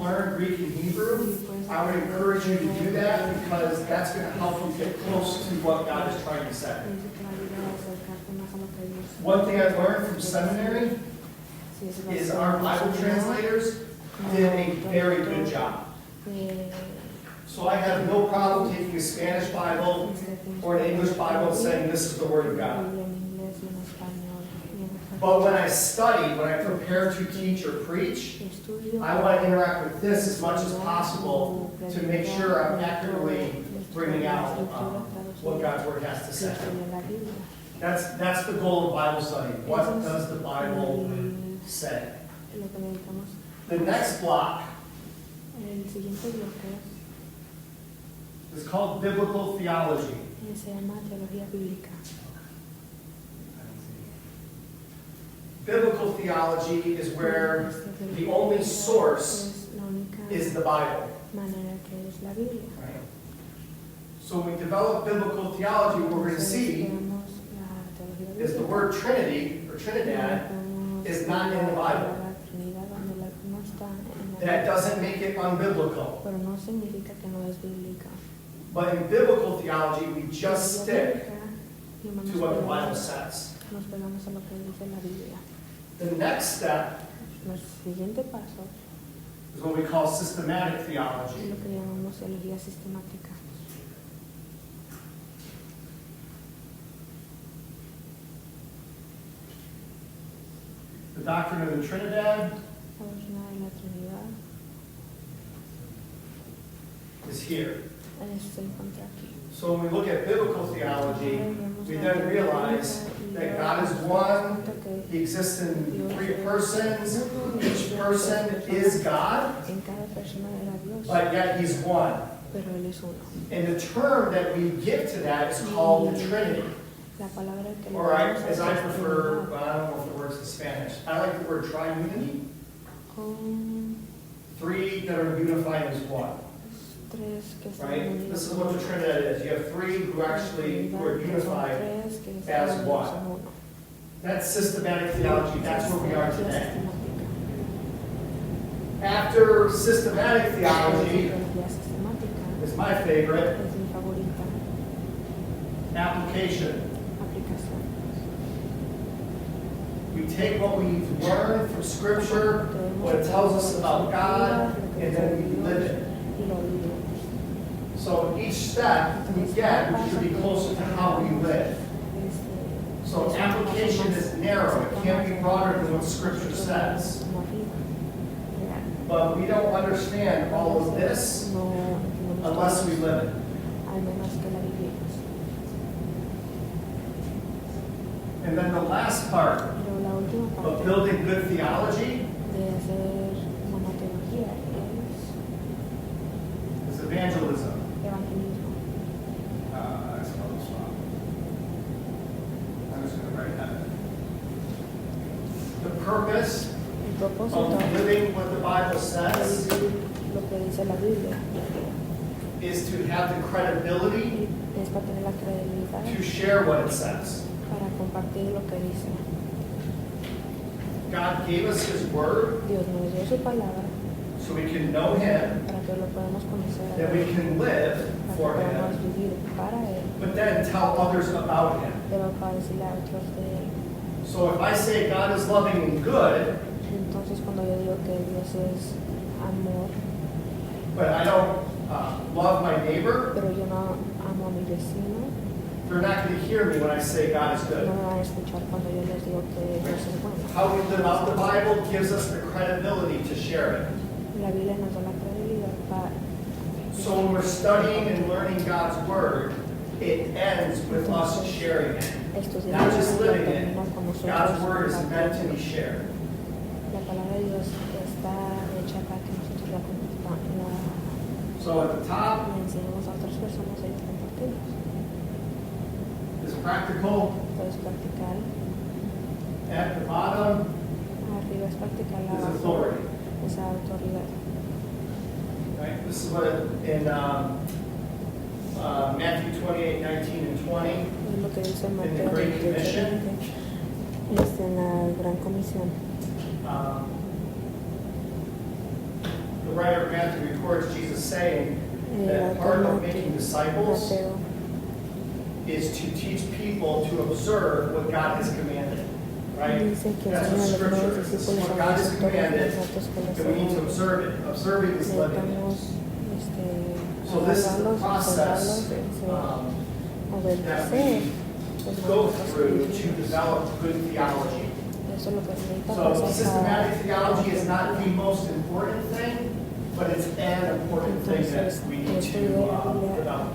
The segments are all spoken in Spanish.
learn Greek and Hebrew, I would encourage you to do that because that's going to help you get close to what God is trying to say. One thing I learned from seminary is our Bible translators did a very good job. So I have no problem taking a Spanish Bible or an English Bible and saying this is the Word of God. But when I study, when I prepare to teach or preach, I want to interact with this as much as possible to make sure I'm accurately bringing out what God's Word has to say. That's the goal of Bible study. What does the Bible say? The next block is called biblical theology. Biblical theology is where the only source is the Bible. Right? So when we develop biblical theology, what we're going to see is the word Trinity or Trinidad is not in the Bible. That doesn't make it unbiblical. But in biblical theology, we just stick to what the Bible says. The next step is what we call systematic theology. The doctrine of the Trinidad is here. So when we look at biblical theology, we then realize that God is one, He exists in three persons, each person is God, but yet He's one. And the term that we give to that is called the Trinity. Or as I prefer, well, I don't know if it works in Spanish, I like the word triunity. Three that are unified as one. Right? This is what the Trinidad is. You have three who are unified as one. That's systematic theology. That's where we are today. After systematic theology is my favorite. Application. We take what we've learned from Scripture, what it tells us about God, and then we live it. So each step we get, we should be closer to how we live. So application is narrow. It can't be broader than what Scripture says. But we don't understand all of this unless we live it. And then the last part of building good theology is evangelism. I'm just going to write that. The purpose of living what the Bible says is to have the credibility to share what it says. God gave us His Word so we can know Him, that we can live for Him, but then tell others about Him. So if I say God is loving and good, but I don't love my neighbor, they're not going to hear me when I say God is good. How we live out the Bible gives us the credibility to share it. So when we're studying and learning God's Word, it ends with us sharing it. Not just living it. God's Word is meant to be shared. So at the top is practical. At the bottom is authority. Right? This is what in Matthew 28, 19 and 20, in the Great Commission. The writer of Matthew records Jesus saying that part of making disciples is to teach people to observe what God has commanded. Right? That's what Scripture is. What God has commanded, and we need to observe it. Observing is living it. So this is the process that we go through to develop good theology. So systematic theology is not the most important thing, but it's an important thing that we need to develop.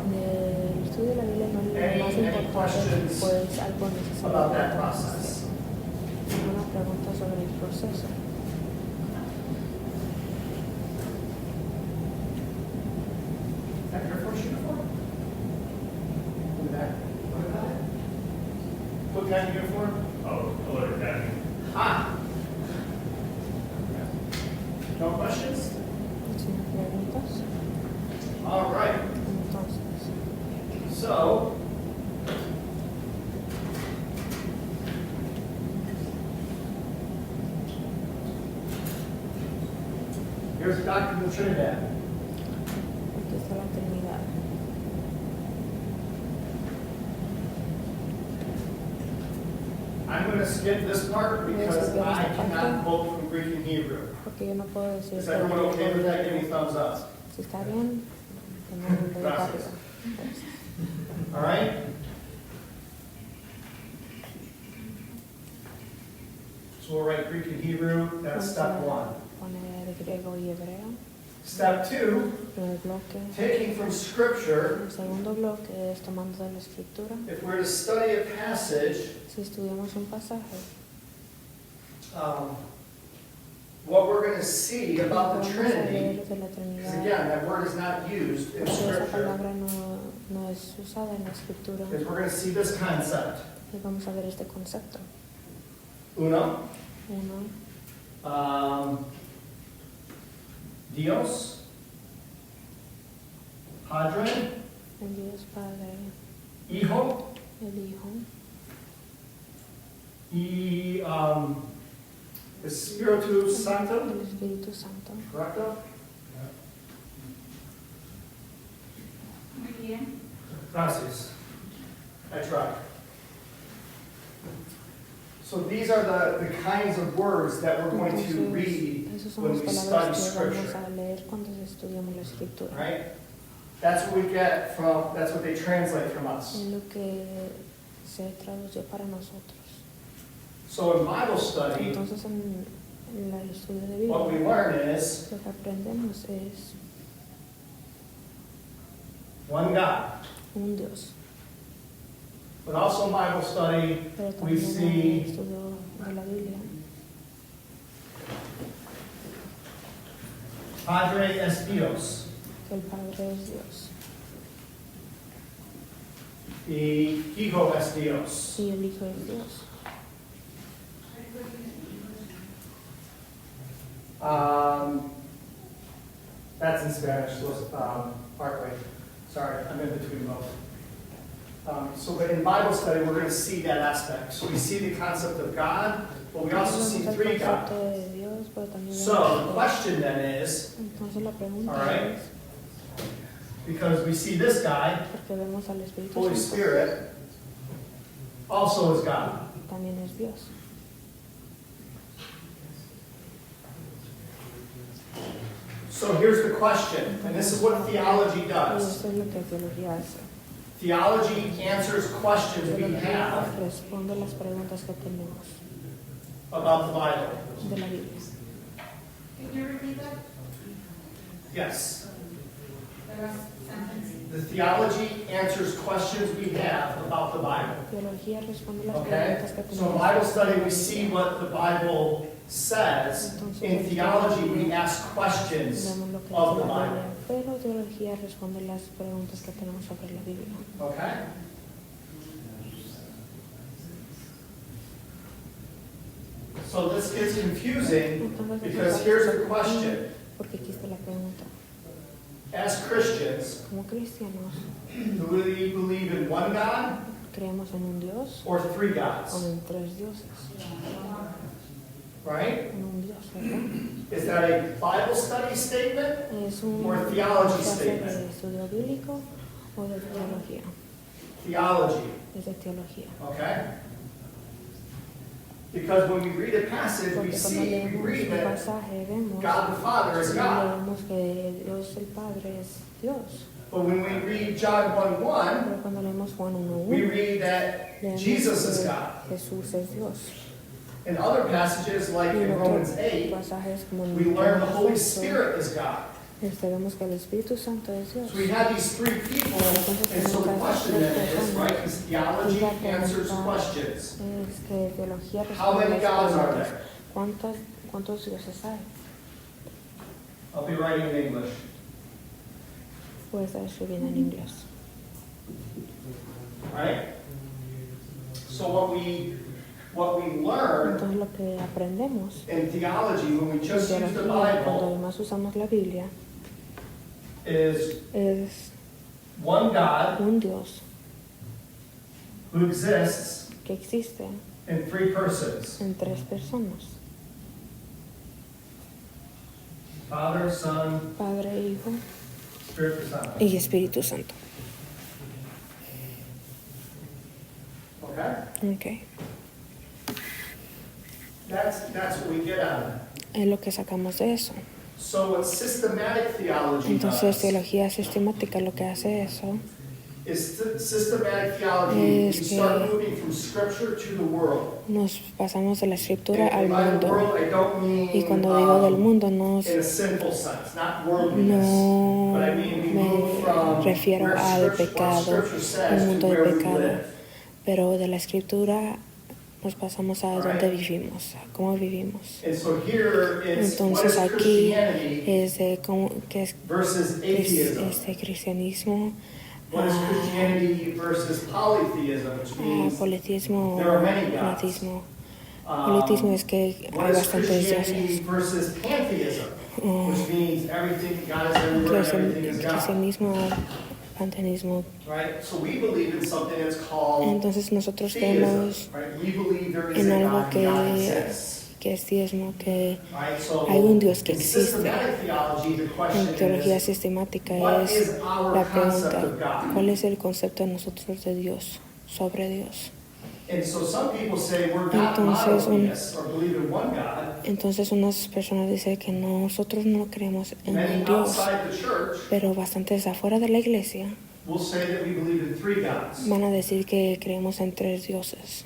Any questions about that process? Una pregunta sobre el proceso. Is that Air Force uniform? In the back. What kind of uniform? Oh, color academy. Ah. No questions? Sin preguntas. All right. Entonces, So, here's the doctrine of the Trinidad. aquí está la Trinidad. I'm going to skip this part because I cannot quote from Greek and Hebrew. Porque yo no puedo decir. Is everyone okay with that? Give me a thumbs up. Si está bien, que no me lo diga arriba. All right? So we'll write Greek and Hebrew. That's step one. Poner griego y hebreo. Step two, Primer bloque. taking from Scripture, El segundo bloque es tomando de la escritura. if we're to study a passage, Si estudiamos un pasaje, what we're going to see about the vamos a ver Trinity, de la because Trinidad, again, that word is not used in porque esa Scripture, palabra no es usada en la escritura, is we're going to see this concept. y vamos a ver este concepto. Uno, Uno, Dios, Padre, el Dios Padre, Hijo, el Hijo, y Espíritu Santo, el Espíritu Santo. correcto? Muy bien. Gracias. I tried. So these are the kinds of words that we're going to read Esas son when las we study palabras que vamos Scripture, a leer cuando estudiamos la escritura. right? That's what we get from, that's what they translate from us. Es lo que se traduce para nosotros. So in Bible study, Entonces en el estudio de what we Biblia, learn is lo que aprendemos es one God. un Dios. But also in Bible study, Pero we también en el see estudio de la Biblia, Padre es Dios, que el Padre es Dios y Hijo es Dios. y el Hijo es Dios. That's in Spanish, partway. Sorry, I'm in between both. But in Bible study, we're going to see that aspect. So we see the concept of God, but we also see Vemos el three concepto gods. de Dios, pero también So vemos the que- question then is, entonces la pregunta all right, es, because we see this guy, porque vemos al Espíritu Holy Santo, Spirit, also is God. también es Dios. So here's the question, and this is what theology Y does. eso es lo que teología hace. Theology answers questions we have Teología responde las preguntas que tenemos about the Bible. de la Biblia. Can you repeat that? Yes. The last sentence. The theology answers questions we have about the Bible. Teología responde las Okay? preguntas que So in tenemos. Bible study, we see what the Bible says. In theology, we ask questions Vemos lo que of dice the la Bible. Biblia, pero teología responde las preguntas que tenemos sobre la Biblia. Okay? So this gets confusing Entonces, because here's the question. porque aquí está la pregunta. As Christians, Como cristianos, do we believe in one God creemos en un Dios or three o gods? en tres dioses. right? en un Dios, ¿verdad? Is that a Bible study statement ¿Es un or a theology clase statement? de estudio bíblico o de teología? Theology, Es de teología. okay? Because when we read a passage, we Porque cuando we leemos read un that pasaje vemos God the Father is God. leemos que Dios el Padre es Dios. But when we read John 1:1, Pero cuando leemos Juan we 1:1, read that leemos Jesus is que God. Jesús es Dios. In other passages, like Y in en Romans otros 8, pasajes como en we learn the Holy Romanos 8, Spirit is God. vemos que el Espíritu Santo es Dios. So we have these three people, and so the question then is, right, is theology answers questions. Es que teología How responde many las gods are preguntas. there? ¿Cuántos dioses hay? I'll be writing in English. Puede estar escribiendo en inglés. Right? So what we learn Entonces lo que aprendemos in theology when we en just use the teología, cuando Bible, además usamos la Biblia, is es one God un Dios who exists que existe in three persons: en tres personas, Father, Son, Padre, Hijo Spirit Santo. y Espíritu Santo. Okay? Okay. That's what we get out of it. Es lo que sacamos de eso. So what systematic theology Entonces, does teología sistemática lo que hace eso is systematic theology. We es start que moving from Scripture to the world. nos pasamos de la escritura al And by the mundo. world, I don't mean Y cuando digo del mundo no, in a sinful sense, not worldliness. no But I mean we move me from refiero where al what pecado, Scripture al says to mundo de where we pecado, live. pero de la escritura nos pasamos a Alright. dónde vivimos, a cómo vivimos. And so here it's what is Entonces aquí Christianity es de cómo, qué es versus atheism. este cristianismo, What is Christianity versus polytheism, which means politismo, there are many gods. politismo. Politismo es que What hay is bastantes Christianity dioses. versus pantheism, which means everything, God is everywhere, everything is God. Cristianismo, panteísmo. Right? So we believe in something that's called Entonces nosotros theism. creemos Right? We believe there is en a algo God and God exists. que es diezmo, que Right? So hay un Dios que in existe. systematic theology, the question En teología is, sistemática what es is our la concept pregunta, of God? ¿cuál es el concepto de nosotros de Dios, sobre Dios? And so some people say we're not Entonces, monotheists or believe in one God. Entonces unas personas dicen que nosotros no creemos en Many un Dios, outside the church pero bastantes afuera de la iglesia will say that we believe in three gods. van a decir que creemos en tres dioses.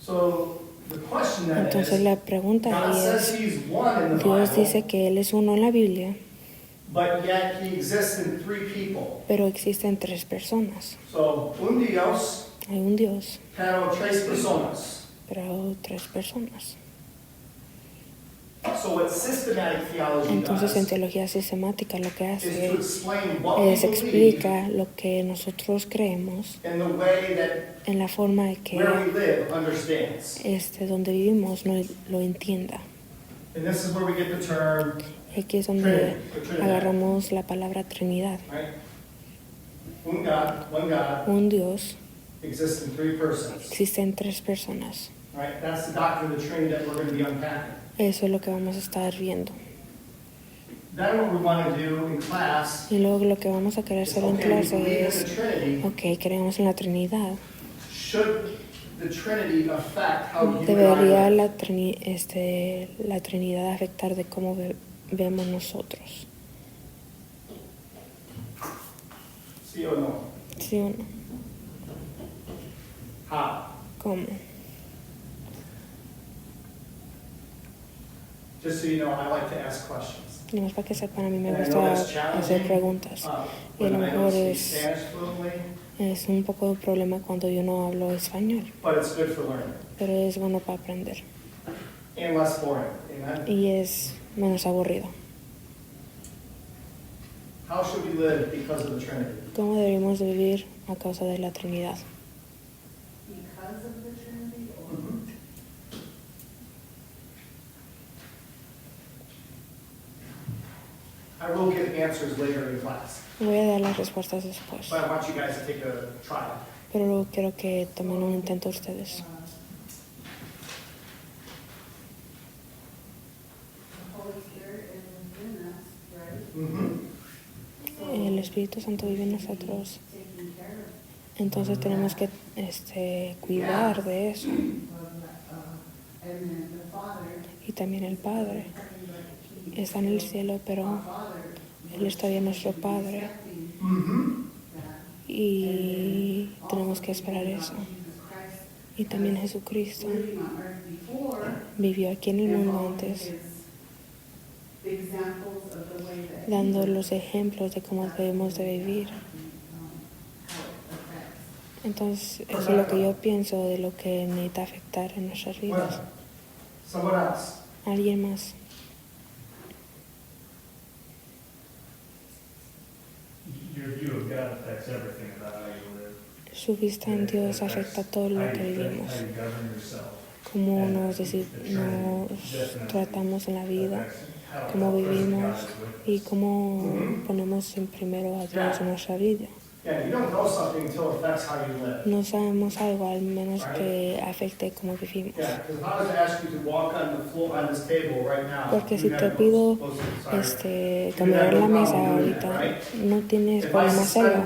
So the question then Entonces is, la pregunta God ahí says es, He's one in the Dios Bible, dice que Él es uno en la Biblia, but yet He exists in three people. pero existen tres personas. So un Dios, Hay un Dios, pero tres personas. pero tres personas. So what systematic theology Entonces en does teología sistemática lo que is to hace explain what we es believe explica lo que nosotros creemos in the way that en la forma de where que we live understands. donde vivimos no lo entienda. And this is where we get the term, Y aquí es donde Trinity, the Trinity. agarramos la palabra Trinidad. right? One God, Un Dios exists in three persons. existen tres personas. Right? That's the doctrine of the Trinity that we're going to be unpacking. Eso es lo que vamos a estar viendo. Then what we want to do in class Y luego lo que vamos a querer is, hacer en okay, we clase believe in es, the Trinity. ok, creemos en la Trinidad. Should the Trinity affect how you and I ¿Debería live? la Trinidad afectar de cómo vemos nosotros? ¿Sí o no? ¿Sí o no? How? ¿Cómo? Just so you know, I like to ask questions. Nomás para que sepan, a mí me And I know gusta that's hacer challenging. preguntas. Y a When lo I mejor don't speak Spanish fluently, es un poco de problema cuando yo no hablo español, but it's good for learning. pero es bueno para aprender. And less boring. Amen? Y es menos aburrido. How should we live because of the Trinity? ¿Cómo deberíamos de vivir a causa de la Trinidad? Because of the Trinity or? I will give answers later in class, Voy a dar las respuestas después, but I want you guys to take a trial. pero quiero que tomen un intento ustedes. El Espíritu Santo vive en nosotros. Entonces tenemos que cuidar de eso. Y también el Padre está en el cielo, pero Él es todavía nuestro Padre. Y tenemos que esperar eso. Y también Jesucristo vivió aquí en el mundo antes, dando los ejemplos de cómo debemos de vivir. Entonces, eso es lo que yo pienso de lo que necesita afectar en nuestras vidas. Alguien más. Su vista en Dios afecta todo lo que vivimos. Cómo nos tratamos en la vida, cómo vivimos y cómo ponemos en primero a Dios en nuestra vida. No sabemos algo al menos que afecte cómo vivimos. Porque si te pido caminar la mesa ahorita, no tienes problema hacerlo.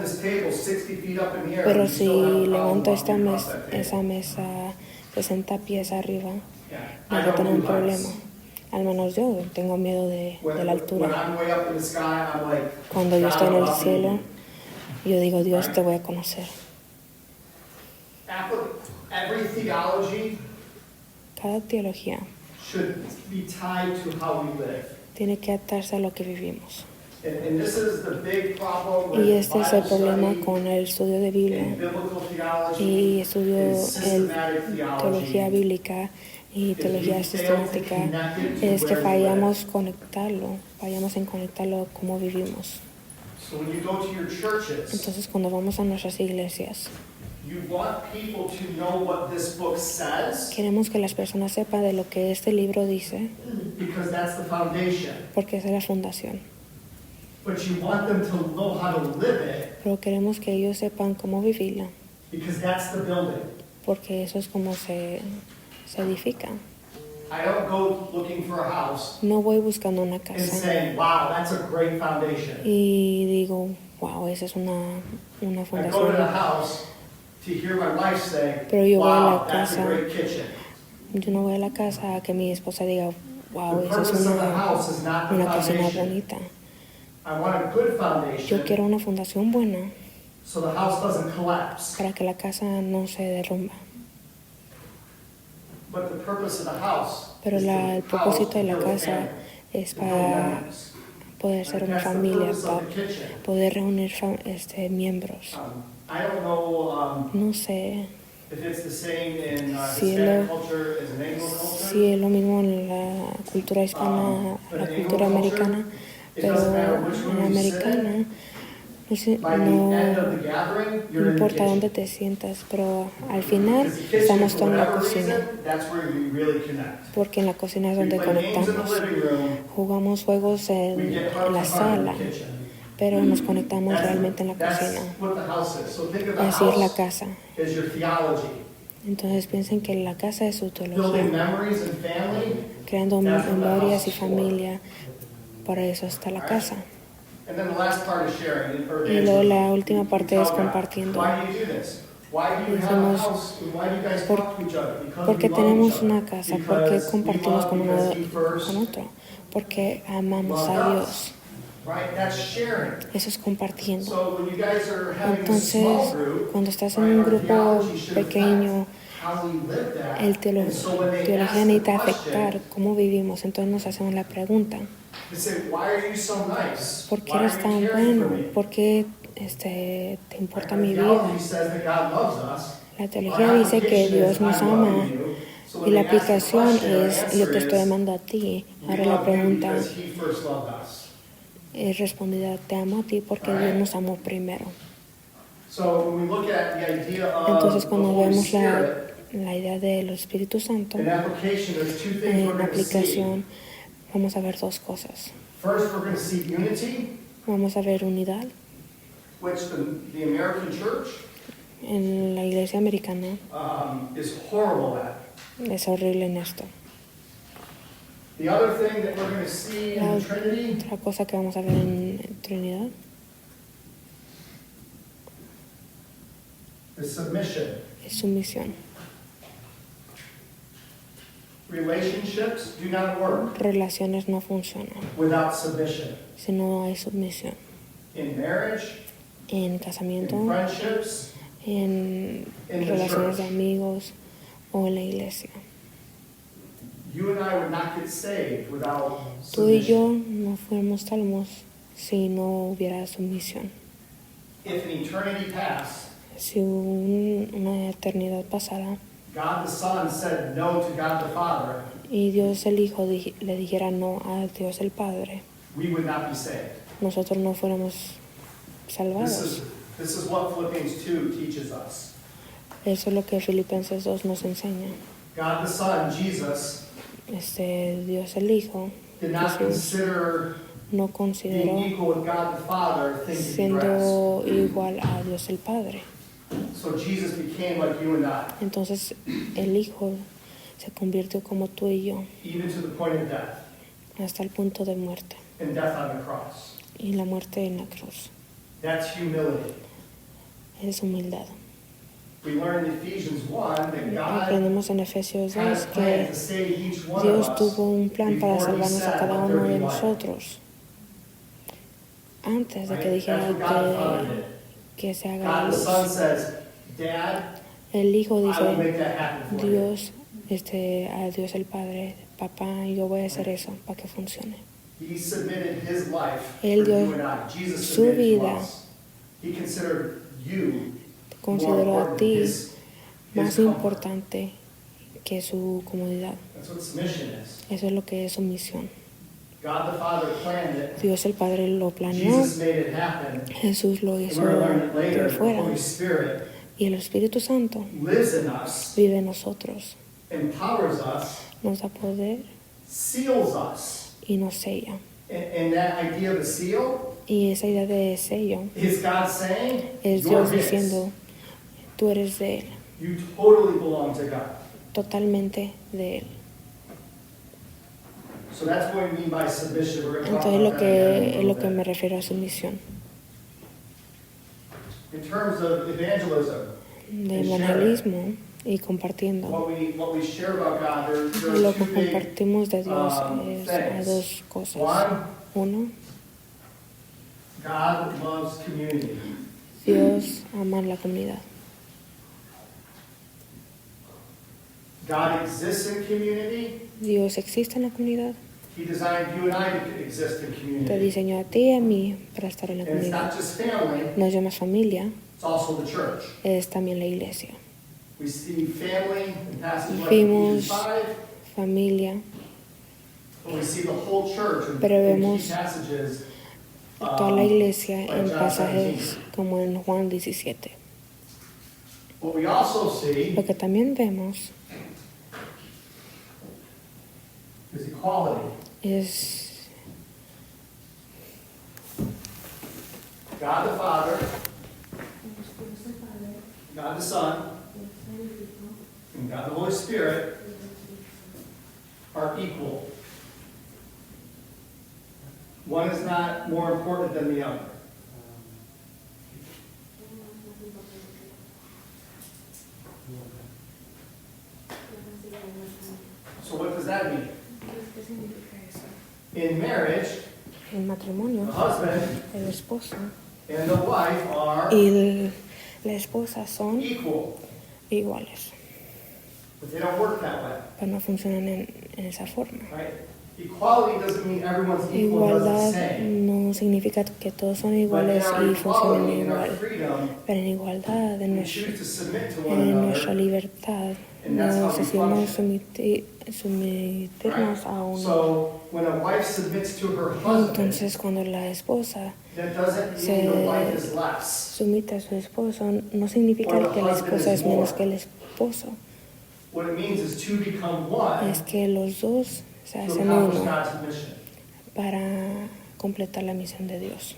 Pero si levanto esa mesa 60 pies arriba, vas a tener un problema. Al menos yo tengo miedo de la altura. Cuando yo estoy en el cielo, yo digo, Dios, te voy a conocer. Cada teología tiene que atarse a lo que vivimos. Y este es el problema con el estudio de Biblia y estudio de teología bíblica y teología sistemática, es que fallamos en conectarlo como vivimos. Entonces, cuando vamos a nuestras iglesias, queremos que las personas sepan de lo que este libro dice, porque esa es la fundación. Pero queremos que ellos sepan cómo vivirla, porque eso es como se edifica. No voy buscando una casa y digo, wow, esa es una fundación. Pero yo voy a la casa, yo no voy a la casa a que mi esposa diga, wow, esa es una cocina bonita. Yo quiero una fundación buena para que la casa no se derrumba. Pero el propósito de la casa es para poder ser una familia, para poder reunir miembros. No sé si es lo mismo en la cultura hispana, la cultura americana, pero en la americana no importa dónde te sientas, pero al final estamos todos en la cocina, porque en la cocina es donde conectamos. Jugamos juegos en la sala, pero nos conectamos realmente en la cocina. Así es la casa. Entonces piensen que la casa es su teología, creando memorias y familia. Para eso está la casa. Y luego la última parte es compartiendo. Decimos, ¿por qué tenemos una casa? ¿Por qué compartimos con otro? Porque amamos a Dios. Eso es compartiendo. Entonces, cuando estás en un grupo pequeño, el teología necesita afectar cómo vivimos. Entonces nos hacemos la pregunta, ¿por qué eres tan bueno? ¿Por qué te importa mi vida? La teología dice que Dios nos ama y la aplicación es, yo te estoy amando a ti. Ahora la pregunta es respondida, te amo a ti porque Dios nos amó primero. Entonces cuando vemos la idea del Espíritu Santo, en la aplicación vamos a ver dos cosas. Vamos a ver unidad. En la iglesia americana es horrible en esto. The other thing that we're going to see in the Trinity, otra cosa que vamos a ver en Trinidad is submission. es sumisión. Relationships do not work Relaciones no funcionan without submission. si no hay sumisión. In marriage, En in casamiento, friendships, en in the relaciones de church. amigos o en la iglesia. You and I would not get saved without Tú y yo submission. no fuéramos salvos si no hubiera sumisión. If an eternity passed, Si una eternidad pasara God the Son said no to God the Father, y Dios el Hijo le dijera no a Dios el Padre, we would not be saved. nosotros no fuéramos salvados. This is what Philippians 2 teaches us. Eso es lo que Filipenses 2 nos enseña. God the Son, Jesus, Dios el Hijo, did not Jesús, consider no being consideró equal with God the Father a thing to be grasped. siendo igual a Dios el Padre. So Jesus became like you and I, Entonces el Hijo se convirtió como tú y yo, even to the point of death, hasta el punto de muerte, and death on the cross. y la muerte en la cruz. That's humility. Es humildad. We learn in Ephesians 1 that God Aprendemos en Efesios had 2 a plan que to save each one of Dios us tuvo un plan para before he salvarnos a said, cada "Let uno there de be light." nosotros. Antes de que Right? dijera That's what God the Father did. que se haga la God the luz, Son says, Dad, el Hijo I will dice, make that happen for you. Dios, a Dios el Padre, papá, yo voy a hacer eso para que funcione. He submitted his life Él for dio you and I. Jesus su submitted to vida. us. He considered you Te considero more a important ti than his más comfort. importante que su comodidad. That's what submission is. Eso es lo que es sumisión. God the Father planned it. Dios el Padre lo planeó, Jesus made it happen. Jesús lo And hizo we're going to learn it que later. The fuera. Holy Spirit Y el Espíritu Santo lives in us, vive en nosotros, empowers us, nos da poder seals us. y nos sella. And that idea of a seal Y esa idea de sello is God saying, es you're Dios his. diciendo, tú eres de Él, You totally belong to God. totalmente de Él. So that's what we mean by submission. We're going to talk Entonces about that again in a es lo little que me bit. refiero a sumisión. In terms of evangelism, De and sharing, evangelismo y compartiendo. what we share about God, there Lo are que two big compartimos de Dios es a things. dos cosas. One, Uno, God loves community. Dios ama la comunidad. God exists in community. Dios existe en la comunidad. He designed you and I to exist in Te community. diseñó a ti y a mí para estar en la And it's comunidad. not just family, No es más familia, it's also the church. es también la iglesia. We see family in passages like Vimos Ephesians 5, familia, but we see the whole church in pero key vemos passages. toda la iglesia like en John pasajes 17. como en Juan 17. What we also see Lo que también vemos is equality. es God the Father, God the Son, and God the Holy Spirit are equal. One is not more important than the other. So what does that mean? In marriage, el matrimonio, the husband el esposo and the wife are y la esposa son equal, iguales, but they don't work that way, pero no funcionan en esa forma. right? Equality doesn't mean everyone's equal and does the Igualdad same. no significa que todos son But in iguales our y funcionan equality, in our igual, freedom, pero en igualdad, we choose to submit to one en nuestra another. libertad, And that's how nos we decidimos function. someternos a uno. So when a wife submits to her husband, Entonces, cuando la esposa that doesn't mean the wife is less. sumite a su esposo, no significa que la esposa es menos que el esposo. What it means is to become one Es que los dos se to hacen accomplish uno God's mission. para completar la misión de Dios.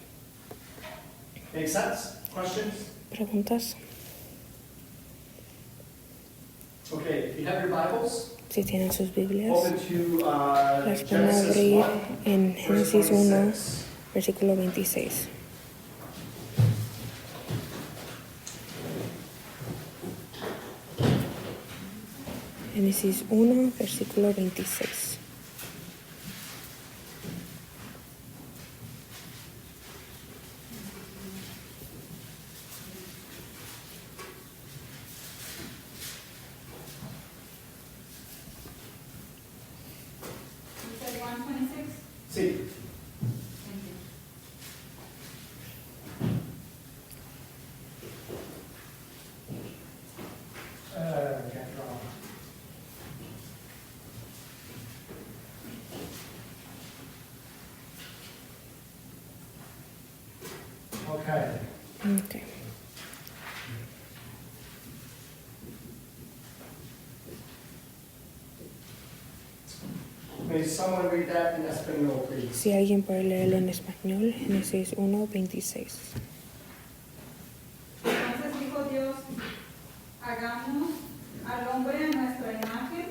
Make sense? Questions? ¿Preguntas? Okay, if you have your Bibles, Si tienen sus Biblias, open to las van a Genesis abrir 1, en verse Génesis 1, 26. versículo 26. Génesis 1, versículo 26. You said 126? Sí. Thank you. Can't draw. Okay. Okay. May someone read that in Espanol, please? Si alguien puede leerlo en español, Génesis 1, 26. Entonces dijo Dios, hagamos al hombre a nuestra imagen,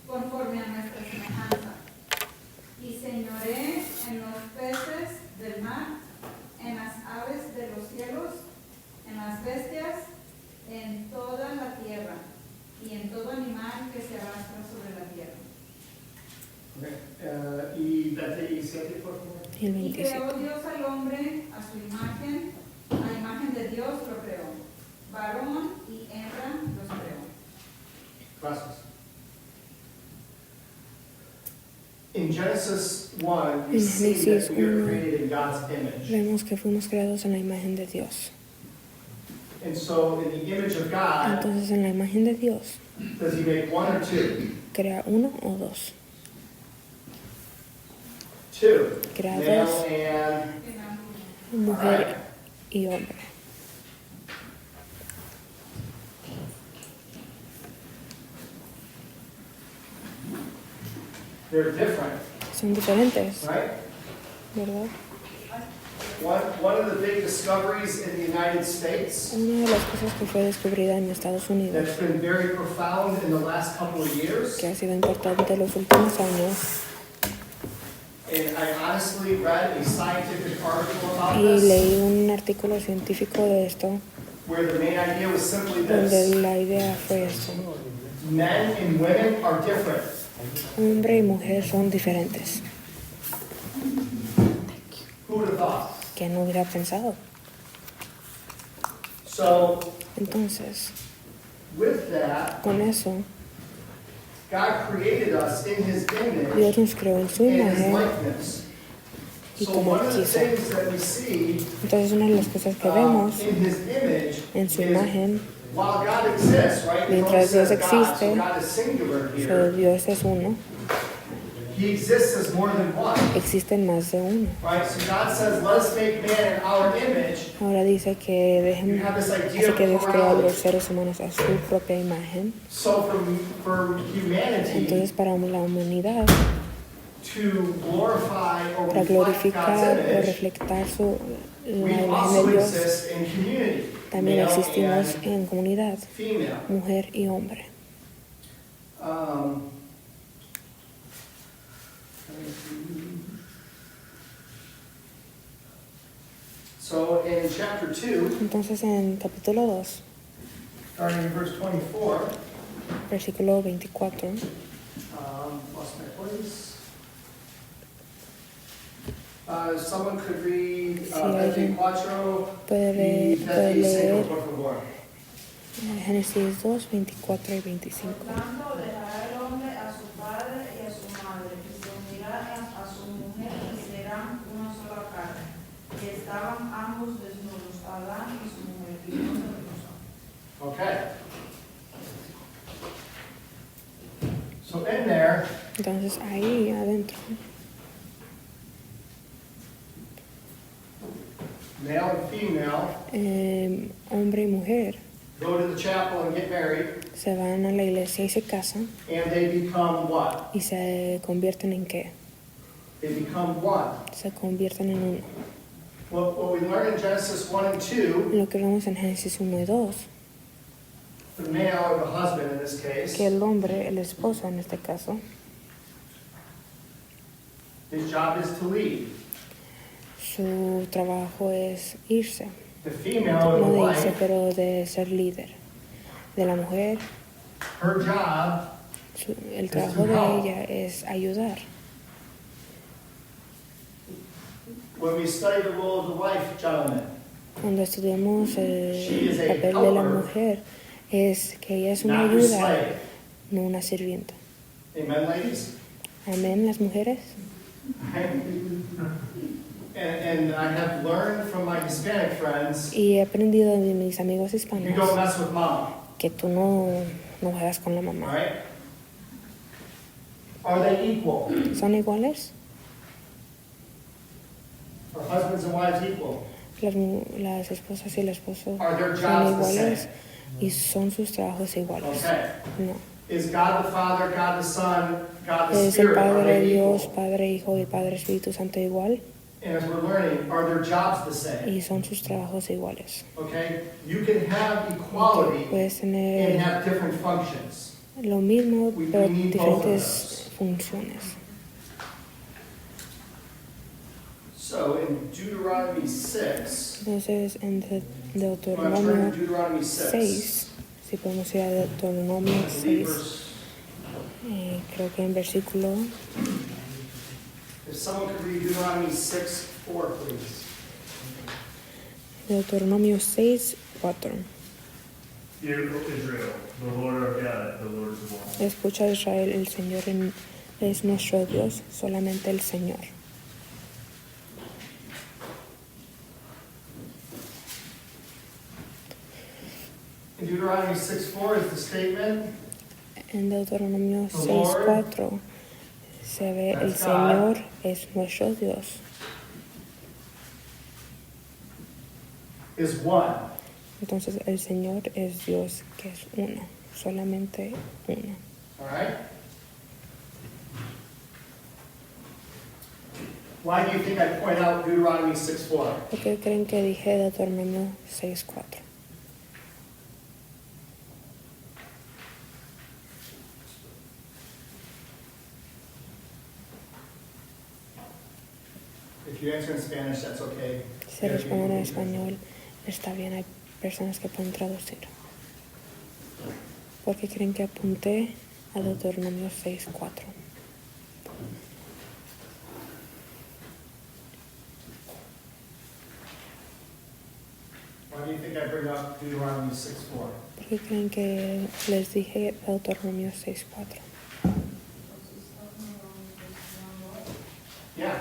conforme a nuestra semejanza, y señoree en los peces del mar, en las aves de los cielos, en las bestias, en toda la tierra, y en todo animal que se arrastra sobre la tierra. Okay. Y 27, por favor. Y el Y 27. creó Dios al hombre a su imagen, a imagen de Dios lo creó. Varón y hembra los creó. Gracias. In Genesis 1, we En see Génesis that we are 1, created in God's image. Vemos que fuimos creados en la imagen de Dios. And so, in the image of God, Entonces, en la imagen de Dios, does He make one or two? crea uno o dos. Two. Crea Male dos, and mujer y hombre. they're different, Son diferentes, right? ¿verdad? One of the big discoveries in the United States Una de las cosas que fue descubrida en Estados Unidos, that's been very profound in the last couple of years, que ha sido importante en los últimos años, and I honestly read a scientific article about y this, leí un artículo científico de esto, where the main idea was simply donde this: la idea fue esto. men and women are different. Hombre y mujer son diferentes. Who would have thought? ¿Quién no hubiera pensado? So, Entonces, with that, con eso, God created us in His image Dios nos creó en su and His imagen likeness. y So como one of the quiso. things that we see Entonces, una de las cosas que vemos in His image en su is imagen, while God exists, right? It mientras only Dios says God, so existe, God is singular so here. Dios es uno, He exists as more than one, existen más de uno. right? So God says, "Let us make man in our image." Ahora dice que You have this idea hace que Dios of creó a los plurality. seres humanos a su propia imagen. So for humanity Entonces, para la humanidad, to glorify or para reflect glorificar God's o image, reflectar la we imagen also de Dios, exist in community, también male existimos and en comunidad, female. mujer y hombre. So in chapter 2, Entonces, en capítulo 2, starting in verse 24, versículo 24, lost my place. Someone could read Si alguien 24 puede y puede 25, leer por favor. Génesis 2, 24 y 25. Por tanto, dejará el hombre a su padre y a su madre, y se unirá a su mujer, y serán una sola carne. Y estaban ambos desnudos, Adán y su mujer, y no se rehusaron. Okay. So in there, Entonces, ahí adentro, male and female hombre y mujer go to the chapel and get married, se van a la iglesia y se casan, and they become what? y se convierten en qué? They become one. Se convierten en uno. What we learn in Genesis 1 and 2 Lo que vemos en Génesis 1 y 2 the male or the husband in this case, que el hombre, el esposo en este caso, his job is to lead. su trabajo es irse, The female or no the de irse, wife, pero de ser líder. De la mujer, her job, el trabajo de ella es ayudar. when we study the role of the wife, gentlemen, Cuando estudiamos She is el a papel de la helper, es que ella es una not your ayuda, slave. no una sirvienta. Amen, ladies? Amén, las mujeres. And I have learned from my Hispanic friends, Y he aprendido de mis amigos you don't hispanos mess with mom, que tú no juegas con la all mamá. right? Are they equal? ¿Son iguales? Are husbands and wives equal? Las esposas y el esposo Are their son jobs the iguales same? y son sus trabajos iguales. Okay. No. Is God the Father, God the Son, God the ¿Es el Spirit, are Padre they Dios, equal? Padre Hijo y Padre Espíritu Santo igual? And as we're learning, are their jobs the same? Y son sus trabajos iguales. Okay? You can have equality Puedes and tener have different functions. lo mismo, We pero need both of diferentes funciones. So in Deuteronomy 6, Entonces, en I'm turning Deuteronomio to Deuteronomy 6. 6, si podemos ir a Deuteronomio I believe 6, creo que en versículo, if someone could read Deuteronomy 6:4, please. Deuteronomio 6, 4. Hear, O Israel, the Lord our God, the Lord is one. Escucha Israel, el Señor es nuestro Dios, solamente el Señor. In Deuteronomy 6:4 is the statement, En Deuteronomio The 6, Lord, 4 se ve el that's God. Señor es nuestro Dios. is one. Entonces el Señor es Dios que es uno, solamente uno. All right? Why do you think I point out Deuteronomy 6:4? ¿Por qué creen que dije Deuteronomio 6, 4? If you answer in Spanish, that's okay. Si responden en español, está bien, hay personas que pueden traducir. ¿Por qué creen que apunté a Deuteronomio 6, 4? Why do you think I bring up Deuteronomy 6:4? ¿Por qué creen que les dije Deuteronomio 6, 4? Yeah,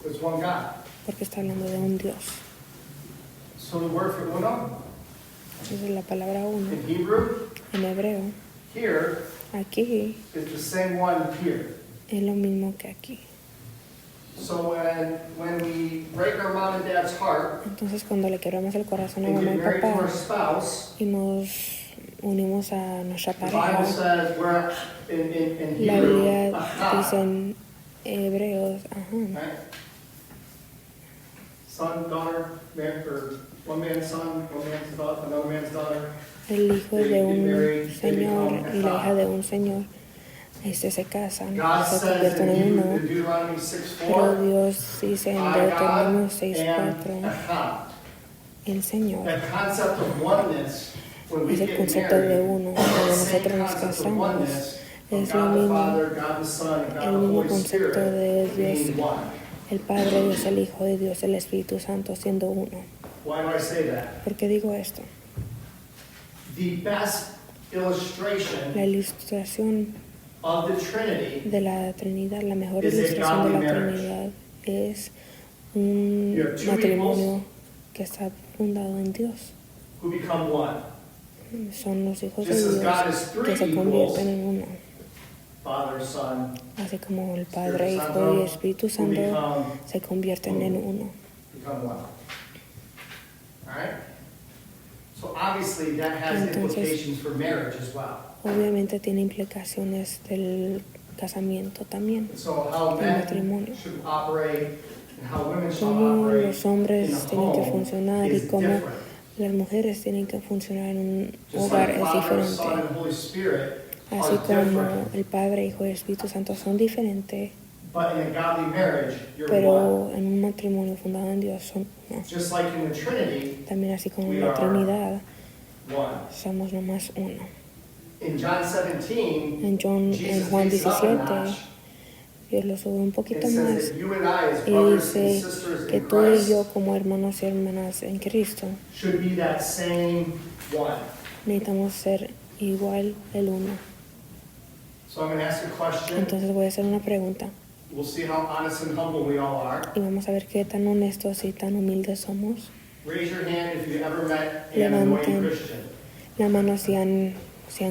there's one God. Porque está hablando de un Dios. So the word for uno Entonces la palabra uno, in Hebrew, en hebreo, here, aquí is the same one here. es lo mismo que aquí. So when we break our mom and dad's heart Entonces cuando le quebramos el corazón a and mamá get y married to our papá spouse, y nos unimos a nuestra the Bible pareja, says we're in la Hebrew, Biblia aha, dice en hebreos, ajá, right? Son, daughter, man, or one man's son, one man's daughter, another man's daughter. el hijo They de get un married, they señor become y la hija echad. de un señor, se casan, God se says convierten in en Hebrew, uno, in Deuteronomy pero 6:4, Dios dice en I, Deuteronomio God, 6, am 4, echad. el Señor. That concept of oneness, when we Es el get concepto de married, uno. the Cuando same nosotros nos concept of casamos, oneness of es lo God the mismo, Father, God the Son, and God el the mismo Holy concepto Spirit de being Dios, one. el Padre, Dios el Hijo de Dios, el Espíritu Santo siendo uno. Why do I say that? ¿Por qué digo esto? The best illustration La ilustración of the Trinity de la Trinidad, la mejor is a ilustración de godly la marriage. Trinidad es un You have two matrimonio que está fundado en Dios. who become one. Son los hijos de Just as Dios God is que three se equals, convierten en uno. Father, Son, Así como el Padre, Espíritu Hijo Santo, y Espíritu who Santo become se convierten en uno. one. All right? So obviously that has Entonces, implications for marriage as well. Obviamente tiene implicaciones del casamiento también, So how del men matrimonio. should operate and how women should Cómo operate los hombres in a tienen que home funcionar y is cómo different. las mujeres tienen que funcionar en un hogar es diferente. Así como el Padre, Hijo y Espíritu Santo son diferentes, pero en un matrimonio fundado en Dios son uno. También así como en la Trinidad somos nomás uno. En Juan 17, Dios lo sube un poquito más y dice que tú y yo como hermanos y hermanas en Cristo necesitamos ser igual el uno. Entonces voy a hacer una pregunta y vamos a ver qué tan honestos y tan humildes somos. Levanten la mano si han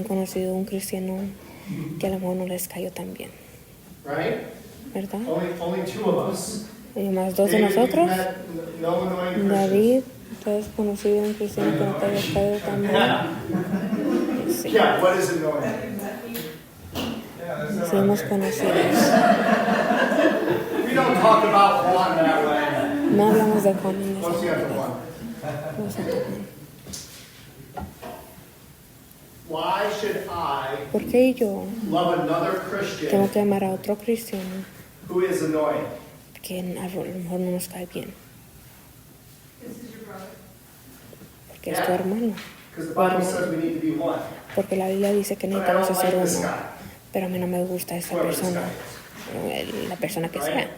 conocido un cristiano que a lo mejor no les cayó tan bien. ¿Verdad? Y más dos de nosotros. David, ¿tú has conocido un cristiano que no te haya caído tan bien? Sí. Sí, hemos conocido. No hablamos de Juan en esa manera. ¿Por qué yo tengo que amar a otro cristiano que a lo mejor no nos cae bien? Porque es tu hermano. Porque la Biblia dice que necesitamos ser uno. Pero a mí no me gusta esa persona, la persona que sea.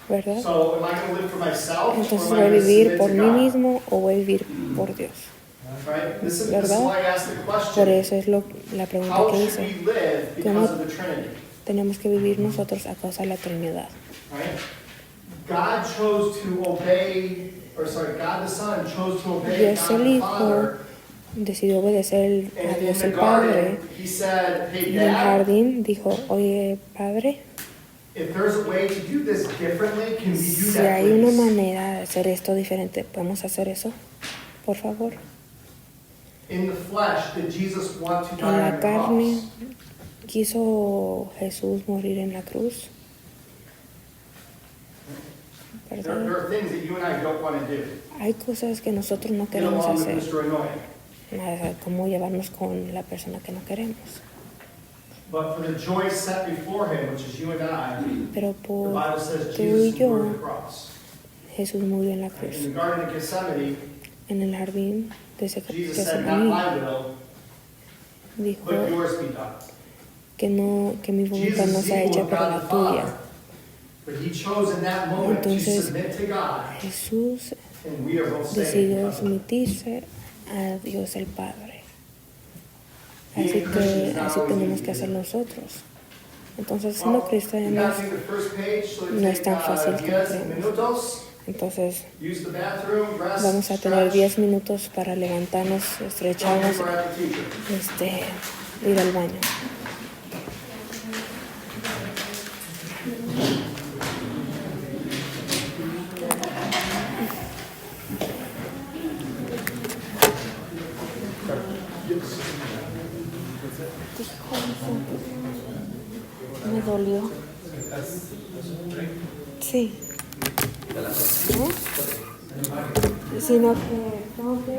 ¿Verdad? Entonces voy a vivir por mí mismo o voy a vivir por Dios. ¿Verdad? Por eso es la pregunta que hice. ¿Cómo tenemos que vivir nosotros a causa de la Trinidad? Dios el Hijo decidió obedecer a Dios el Padre. En el jardín dijo, oye, Padre, si hay una manera de hacer esto diferente, ¿podemos hacer eso? Por favor. En la carne, ¿quiso Jesús morir en la cruz? ¿Verdad? Hay cosas que nosotros no queremos hacer. Como llevarnos con la persona que no queremos. Pero por tú y yo, Jesús murió en la cruz. En el jardín de Getsemaní dijo que mi voluntad no sea hecha pero la tuya. Entonces Jesús decidió someterse a Dios el Padre. Así tenemos que hacer nosotros. Entonces, siendo cristianos no es tan fácil como creemos. Entonces, vamos a tener 10 minutos para levantarnos, estrecharnos, ir al baño. Me dolió. Sí. ¿No? Sino que tengo que...